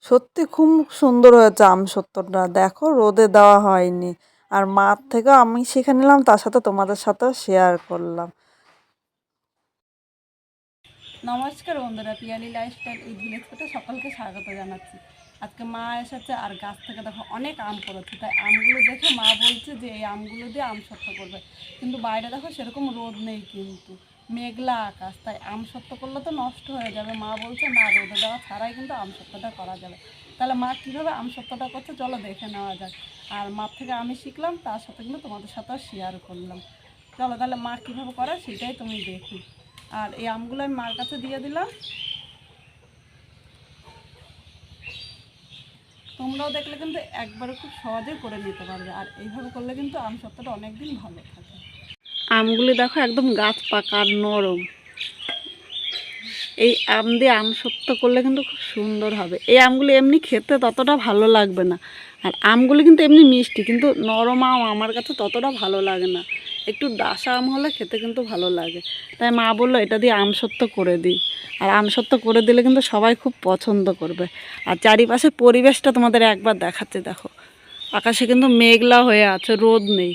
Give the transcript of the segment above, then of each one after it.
সত্যি খুব সুন্দর হয়েছে আমসত্ত্বটা, দেখো রোদে দেওয়া হয়নি। আর মাঠ থেকে আমি শিখে নিলাম, তার সাথে তোমাদের সাথেও শেয়ার করলাম। নমস্কার বন্ধুরা, পিয়ালি লাইফস্টাইল উইথ ভিলেজ থেকে সকলকে স্বাগত জানাচ্ছি। আজকে মা এসেছে আর গাছ থেকে দেখো অনেক আম পড়েছে, তাই আমগুলো দেখে মা বলছে যে এই আমগুলো দিয়ে আমসত্ত্ব করবে। কিন্তু বাইরে দেখো সেরকম রোদ নেই, কিন্তু মেঘলা আকাশ, তাই আমসত্ত্ব করলে তো নষ্ট হয়ে যাবে। মা বলছে না, রোদে দেওয়া ছাড়াই কিন্তু আমসত্ত্বটা করা যাবে। তাহলে মা কীভাবে আমসত্ত্বটা করছে চলো দেখে নেওয়া যাক। আর মার থেকে আমি শিখলাম, তার সাথে কিন্তু তোমাদের সাথেও শেয়ার করলাম। চলো তাহলে মা কীভাবে করে সেটাই তুমি দেখি। আর এই আমগুলো আমি মার কাছে দিয়ে দিলাম। তোমরাও দেখলে কিন্তু একবারে খুব সহজে করে নিতে পারবে, আর এইভাবে করলে কিন্তু আম সত্ত্বটা অনেক দিন ভালো থাকে। আমগুলি দেখো একদম গাছ পাকা আর নরম। এই আম দিয়ে আমসত্ত্ব করলে কিন্তু খুব সুন্দর হবে। এই আমগুলি এমনি খেতে ততটা ভালো লাগবে না, আর আমগুলি কিন্তু এমনি মিষ্টি, কিন্তু নরম আম আমার কাছে ততটা ভালো লাগে না। একটু ডাসা আম হলে খেতে কিন্তু ভালো লাগে, তাই মা বললো এটা দিয়ে আমসত্ত্ব করে দিই। আর আমসত্ত্ব করে দিলে কিন্তু সবাই খুব পছন্দ করবে। আর চারিপাশে পরিবেশটা তোমাদের একবার দেখাচ্ছে, দেখো আকাশে কিন্তু মেঘলা হয়ে আছে, রোদ নেই।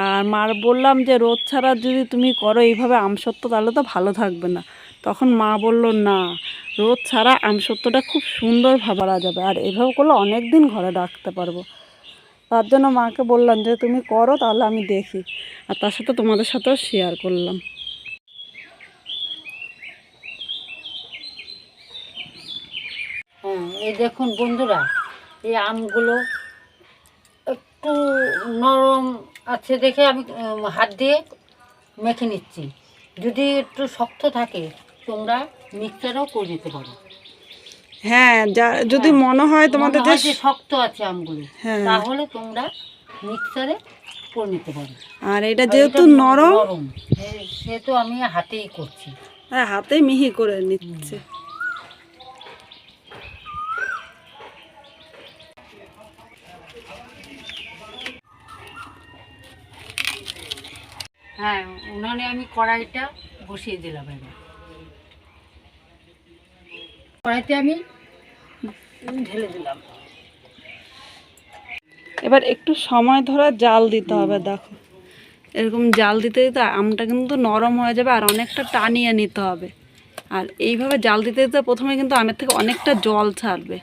আর মার বললাম যে রোদ ছাড়া যদি তুমি করো এইভাবে আমসত্ত্ব, তাহলে তো ভালো থাকবে না। তখন মা বলল না, রোদ ছাড়া আমসত্ত্বটা খুব সুন্দরভাবে করা যাবে, আর এভাবে করলে অনেক দিন ঘরে রাখতে পারবো। তার জন্য মাকে বললাম যে তুমি করো, তাহলে আমি দেখি। আর তার সাথে তোমাদের সাথেও শেয়ার করলাম। এই দেখুন বন্ধুরা, এই আমগুলো একটু নরম আছে দেখে আমি হাত দিয়ে মেখে নিচ্ছি। যদি একটু শক্ত থাকে তোমরা মিক্সারও করে নিতে পারো। হ্যাঁ, যদি মনে হয় তোমাদের মনে হয় যে শক্ত আছে আমগুলো, হ্যাঁ, তাহলে তোমরা মিক্সারে করে নিতে পারো। আর এটা আর যেহেতু এটা নরম, নরম সেহেতু আমি হাতেই করছি। হ্যাঁ হাতে মিহি করে নিচ্ছে। হ্যাঁ, উনানে আমি কড়াইটা বসিয়ে দিলাম। এবার কড়াইতে আমি ঢেলে দিলাম। এবার একটু সময় ধরে জাল দিতে হবে, দেখো এরকম জাল দিতে দিতে আমটা কিন্তু নরম হয়ে যাবে, আর অনেকটা টানিয়ে নিতে হবে। আর এইভাবে জাল দিতে দিতে প্রথমে কিন্তু আমের থেকে অনেকটা জল ছাড়বে।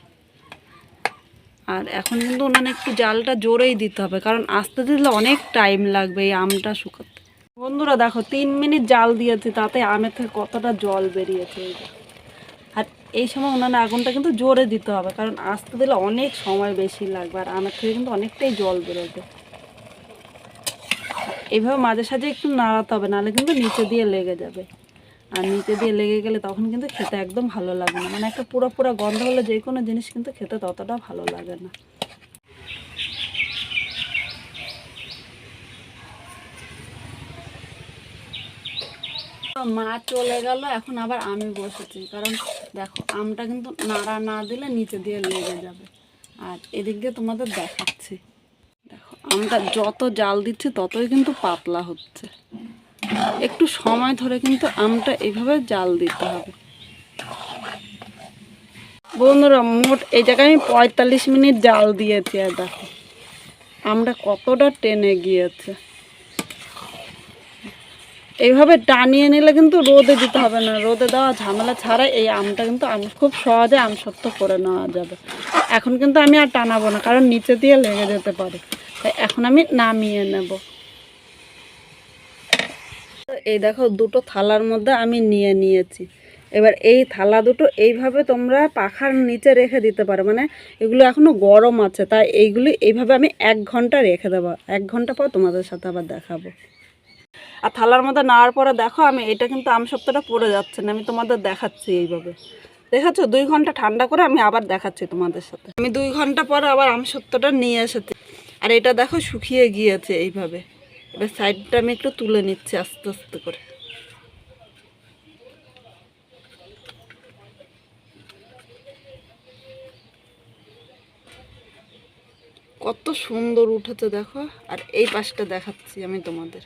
আর এখন কিন্তু উনানে একটু জালটা জোরেই দিতে হবে, কারণ আস্তে দিলে অনেক টাইম লাগবে এই আমটা শুকাতে। বন্ধুরা দেখো 3 মিনিট জাল দিয়েছি, তাতে আমের থেকে কতটা জল বেরিয়েছে এই যে। আর এই সময় উনানে আগুনটা কিন্তু জোরে দিতে হবে, কারণ আস্তে দিলে অনেক সময় বেশি লাগবে, আর আমের থেকে কিন্তু অনেকটাই জল বেরোবে। এইভাবে মাঝে সাঝে একটু নাড়াতে হবে, নাহলে কিন্তু নিচে দিয়ে লেগে যাবে। আর নিচে দিয়ে লেগে গেলে তখন কিন্তু খেতে একদম ভালো লাগে না, মানে একটা পুরো পুরো গন্ধ হলে যে কোনো জিনিস কিন্তু খেতে ততটা ভালো লাগে না। মা চলে গেল, এখন আবার আমি বসেছি, কারণ দেখো আমটা কিন্তু নাড়া না দিলে নিচে দিয়ে লেগে যাবে। আর এদিক দিয়ে তোমাদের দেখাচ্ছি, দেখো আমটা যত জাল দিচ্ছি ততই কিন্তু পাতলা হচ্ছে। একটু সময় ধরে কিন্তু আমটা এইভাবে জাল দিতে হবে। বন্ধুরা মোট এই জায়গায় আমি 45 মিনিট জাল দিয়েছি, আর দেখো আমটা কতটা টেনে গিয়েছে। এইভাবে টানিয়ে নিলে কিন্তু রোদে দিতে হবে না, রোদে দেওয়া ঝামেলা ছাড়াই এই আমটা কিন্তু খুব সহজে আমসত্ত্ব করে নেওয়া যাবে। এখন কিন্তু আমি আর টানাবো না, কারণ নিচে দিয়ে লেগে যেতে পারে, তাই এখন আমি নামিয়ে নেব। এই দেখো দুটো থালার মধ্যে আমি নিয়ে নিয়েছি। এবার এই থালা দুটো এইভাবে তোমরা পাখার নিচে রেখে দিতে পারো, মানে এগুলো এখনও গরম আছে, তাই এইগুলি এইভাবে আমি 1 ঘন্টা রেখে দেবো। 1 ঘন্টা পর তোমাদের সাথে আবার দেখাবো। আর থালার মধ্যে নেওয়ার পরে দেখো আমি এটা কিন্তু আমসত্ত্বটা পড়ে যাচ্ছে না, আমি তোমাদের দেখাচ্ছি এইভাবে। দেখাচ্ছ 2 ঘন্টা ঠান্ডা করে আমি আবার দেখাচ্ছি তোমাদের সাথে। আমি 2 ঘন্টা পরে আবার আমসত্ত্বটা নিয়ে এসেছি, আর এটা দেখো শুকিয়ে গিয়েছে এইভাবে। এবার সাইডটা আমি একটু তুলে নিচ্ছি আস্তে আস্তে করে। কত সুন্দর উঠেছে দেখো। আর এই পাশটা দেখাচ্ছি আমি তোমাদের,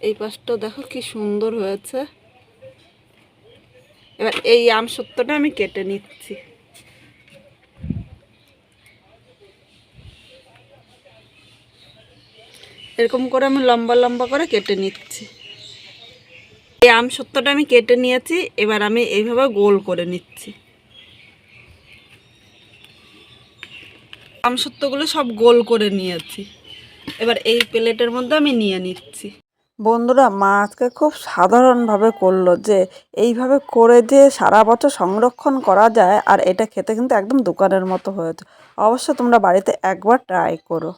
এই পাশটা দেখো কি সুন্দর হয়েছে। এবার এই আমসত্ত্বটা আমি কেটে নিচ্ছি। এরকম করে আমি লম্বা লম্বা করে কেটে নিচ্ছি। এই আমসত্ত্বটা আমি কেটে নিয়েছি, এবার আমি এইভাবে গোল করে নিচ্ছি। আমসত্ত্বগুলো সব গোল করে নিয়েছি, এবার এই প্লেটের মধ্যে আমি নিয়ে নিচ্ছি। বন্ধুরা, মা আজকে খুব সাধারণভাবে করলো, যে এইভাবে করে যে সারা বছর সংরক্ষণ করা যায়, আর এটা খেতে কিন্তু একদম দোকানের মতো হয়েছে। অবশ্য তোমরা বাড়িতে একবার ট্রাই করো।